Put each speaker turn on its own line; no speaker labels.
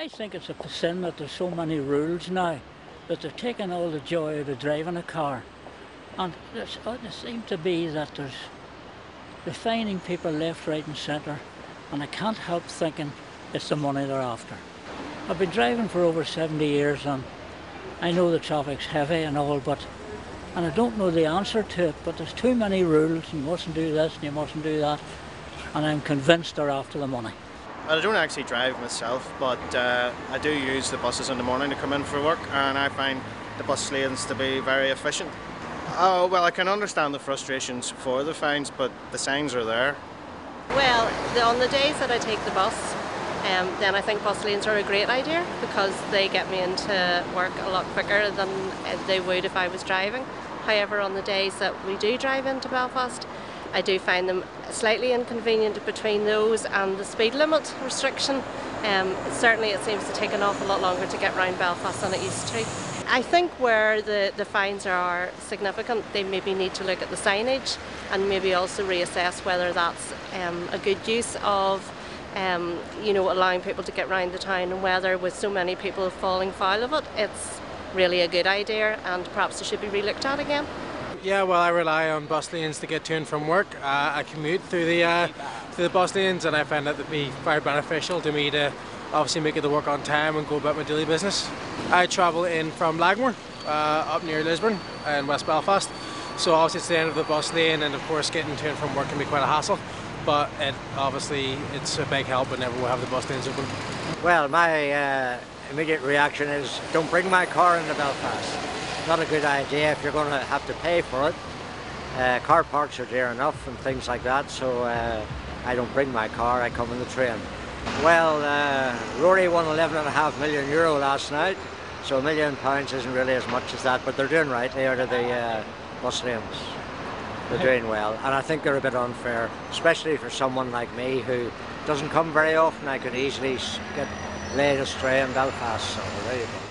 I think it's a sin that there's so many rules now that they're taking all the joy out of driving a car. And it seems to be that they're fining people left, right and centre, and I can't help thinking it's the money they're after. I've been driving for over 70 years and I know the traffic's heavy and all, and I don't know the answer to it, but there's too many rules. You mustn't do this and you mustn't do that, and I'm convinced they're after the money.
I don't actually drive myself, but I do use the buses in the morning to come in for work, and I find the bus lanes to be very efficient. Oh, well, I can understand the frustrations for the fines, but the signs are there.
Well, on the days that I take the bus, then I think bus lanes are a great idea because they get me into work a lot quicker than they would if I was driving. However, on the days that we do drive into Belfast, I do find them slightly inconvenient between those and the speed limit restriction. Certainly it seems to take an awful lot longer to get around Belfast than it used to. I think where the fines are significant, they maybe need to look at the signage and maybe also reassess whether that's a good use of allowing people to get around the town, and whether with so many people falling foul of it, it's really a good idea and perhaps it should be re-looked at again.
Yeah, well, I rely on bus lanes to get to and from work. I commute through the bus lanes, and I find that to be very beneficial to me to obviously make it to work on time and go about my daily business. I travel in from Lagmore, up near Lisburn in West Belfast, so obviously it's the end of the bus lane, and of course getting to and from work can be quite a hassle, but it's a big help whenever we have the bus lanes open.
Well, my immediate reaction is don't bring my car into Belfast. Not a good idea if you're going to have to pay for it. Car parks are dear enough and things like that, so I don't bring my car, I come on the train. Well, Rory won €11.5 million last night, so £1 million isn't really as much as that, but they're doing rightly out of the bus lanes. They're doing well, and I think they're a bit unfair, especially for someone like me who doesn't come very often. I could easily get laid astray in Belfast, so there you go.